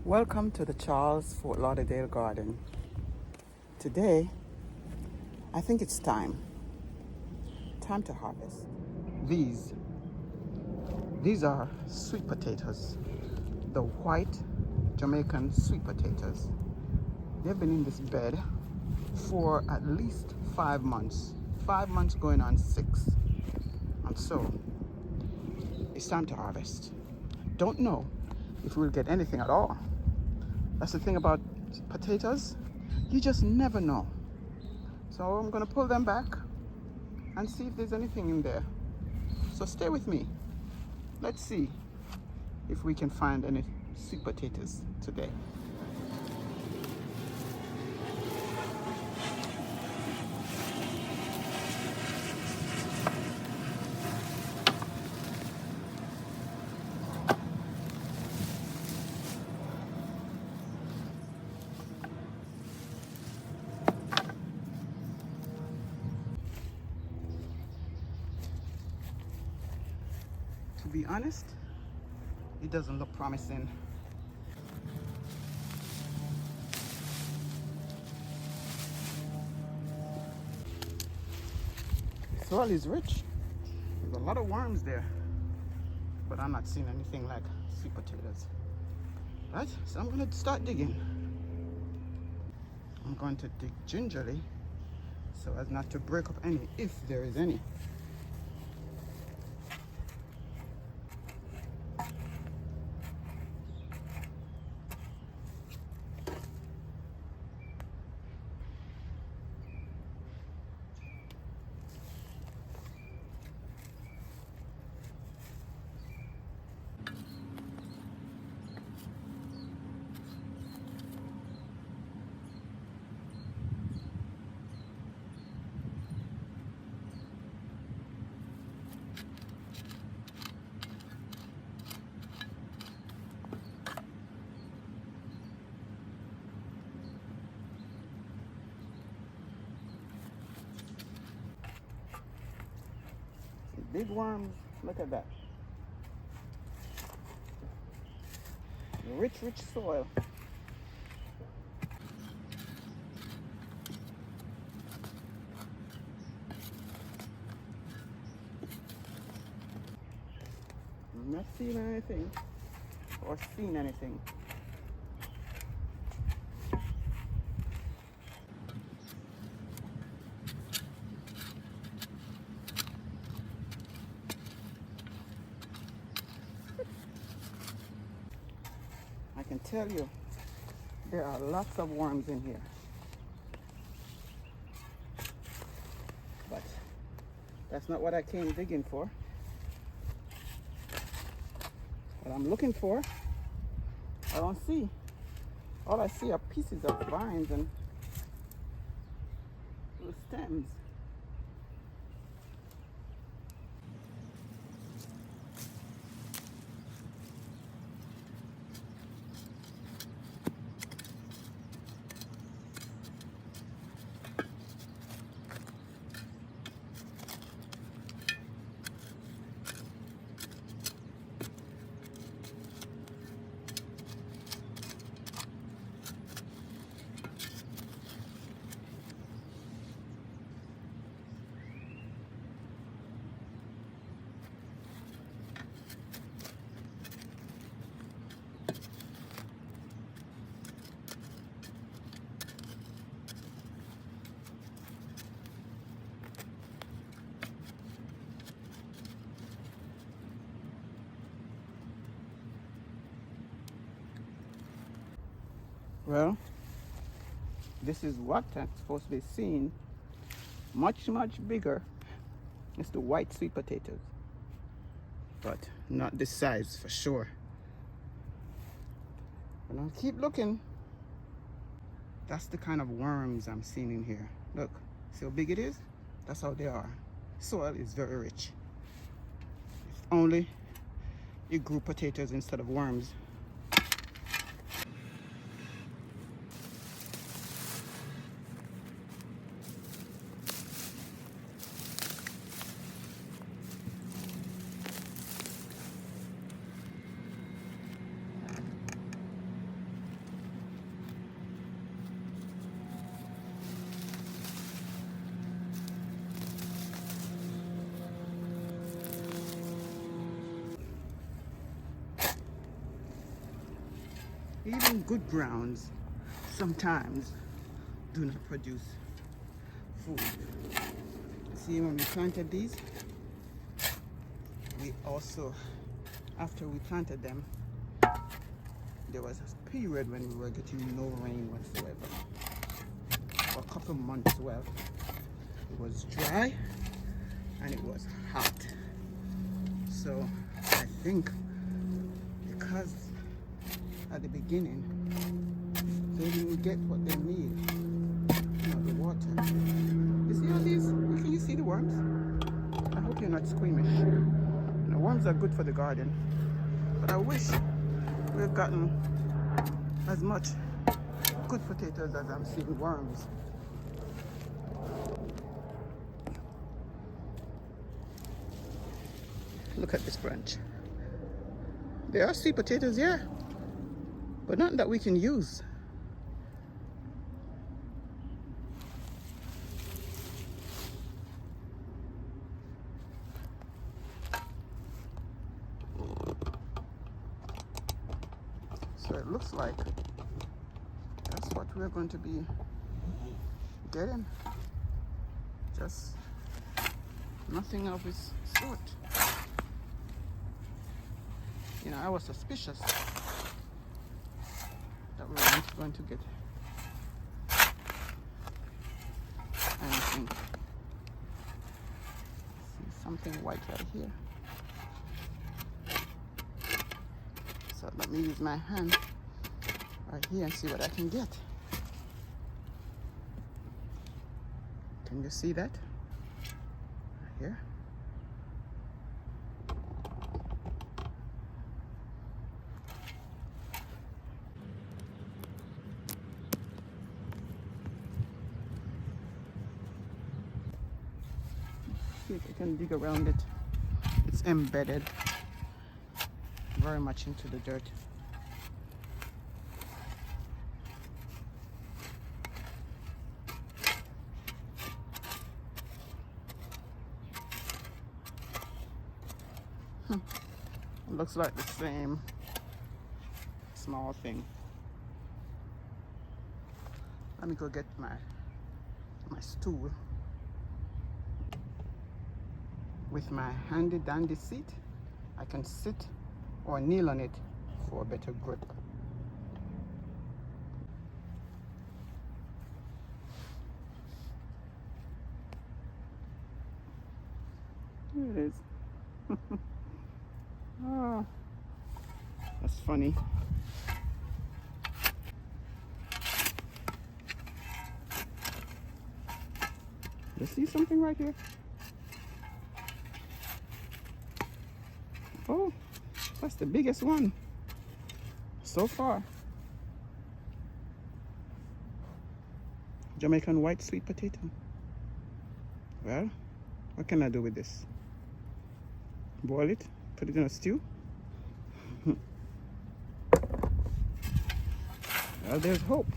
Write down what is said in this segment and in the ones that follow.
Welcome to the Charles Fort Lauderdale Garden. Today, I think it's time to harvest. These are sweet potatoes, the white Jamaican sweet potatoes. They've been in this bed for at least 5 months, 5 months going on 6. And so, it's time to harvest. Don't know if we'll get anything at all. That's the thing about potatoes, you just never know. So I'm gonna pull them back and see if there's anything in there. So stay with me. Let's see if we can find any sweet potatoes today. To be honest, it doesn't look promising. The soil is rich. There's a lot of worms there, but I'm not seeing anything like sweet potatoes. Right, so I'm gonna start digging. I'm going to dig gingerly so as not to break up any, if there is any. Big worms, look at that. Rich soil. I'm not seeing anything or seen anything. I can tell you, there are lots of worms in here. But that's not what I came digging for. What I'm looking for, I don't see. All I see are pieces of vines and little stems. Well, this is what I'm supposed to be seeing. Much bigger. It's the white sweet potatoes, but not this size for sure. And I'll keep looking. That's the kind of worms I'm seeing in here. Look, see how big it is? That's how they are. Soil is very rich. If only you grew potatoes instead of worms. Even good grounds sometimes do not produce food. See, when we planted these, we also, after we planted them, there was a period when we were getting no rain whatsoever. For a couple months, well, it was dry and it was hot. So I think because at the beginning they didn't get what they need, the water. You see all these? Can you see the worms? I hope you're not squeamish. Worms are good for the garden, but I wish we've gotten as much good potatoes as I'm seeing worms. Look at this branch. There are sweet potatoes, yeah, but not that we can use. So it looks like that's what we're going to be getting. Just nothing of its sort. You know, I was suspicious that we weren't going to get anything. See something white right here. So let me use my hand right here and see what I can get. Can you see that? Right here. See if I can dig around it. It's embedded very much into the dirt. It looks like the same small thing. Let me go get my stool. With my handy dandy seat, I can sit or kneel on it for a better grip. Here it is. Oh, that's funny. You see something right here? Oh, that's the biggest one so far. Jamaican white sweet potato. Well, what can I do with this? Boil it, put it in a stew. Well, there's hope.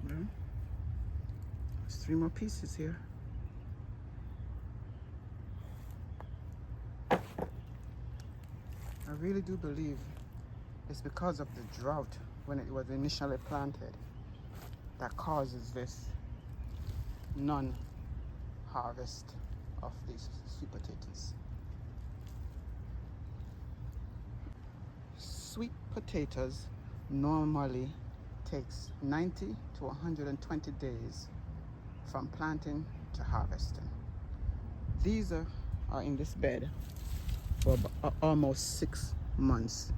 Well, there's 3 more pieces here. I really do believe it's because of the drought when it was initially planted that causes this non-harvest of these sweet potatoes. Sweet potatoes normally takes 90 to 120 days from planting to harvesting. These are in this bed for almost 6 months.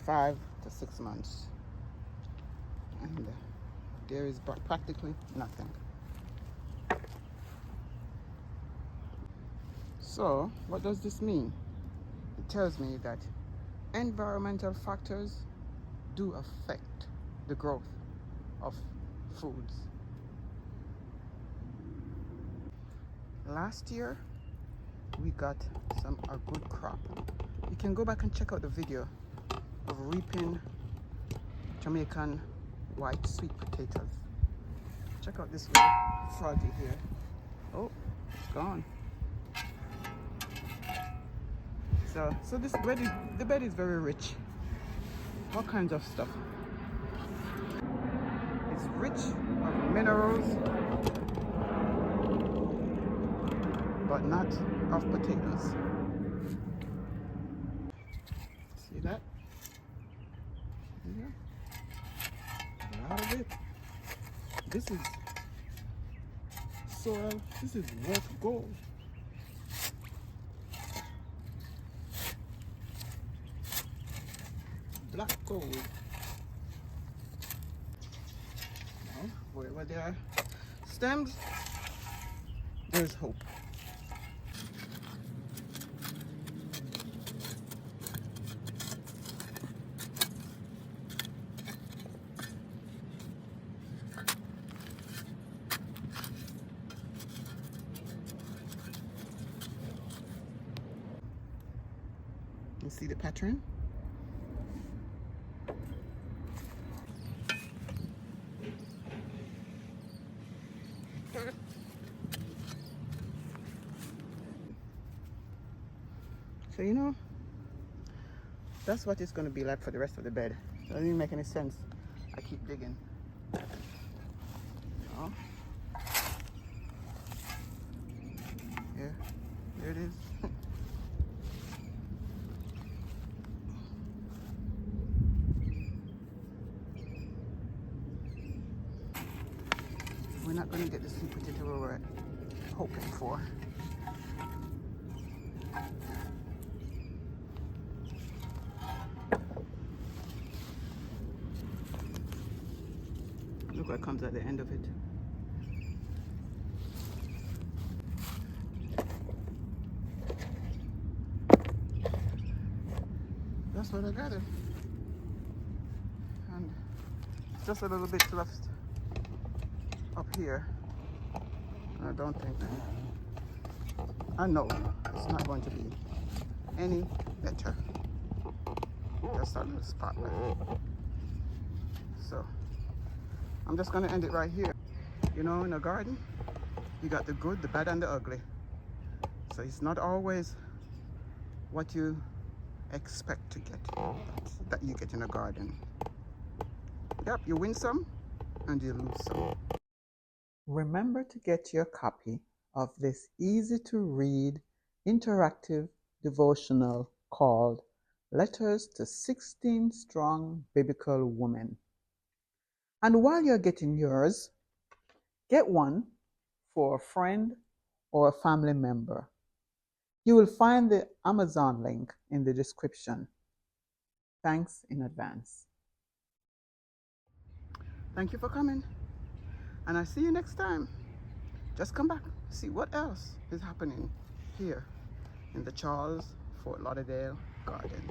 5 to 6 months. And there is practically nothing. So, what does this mean? It tells me that environmental factors do affect the growth of foods last year we got a good crop. You can go back and check out the video of reaping Jamaican white sweet potatoes. Check out this little froggy here. Oh, it's gone. So this bed the bed is very rich. All kinds of stuff. It's rich of minerals, but not of potatoes. See that? Yeah. A lot of it. This is soil. This is worth gold. Black gold. Now, wherever there are stems, there's hope. You see the pattern? So you know, that's what it's going to be like for the rest of the bed. It doesn't even make any sense. I keep digging. Oh. Yeah, there it is. We're not going to get the sweet potato we were hoping for. Look what comes at the end of it. That's what I gathered. And it's just a little bit left up here. I don't think I know it's not going to be any better. Just that little spot left. So I'm just gonna end it right here. You know, in a garden, you got the good, the bad, and the ugly. So it's not always what you expect to get that you get in a garden. Yep, you win some and you lose some. Remember to get your copy of this easy to read interactive devotional called Letters to 16 Strong Biblical Women. And while you're getting yours, get one for a friend or a family member. You will find the Amazon link in the description. Thanks in advance. Thank you for coming. And I see you next time. Just come back, see what else is happening here in the Charles Fort Lauderdale garden.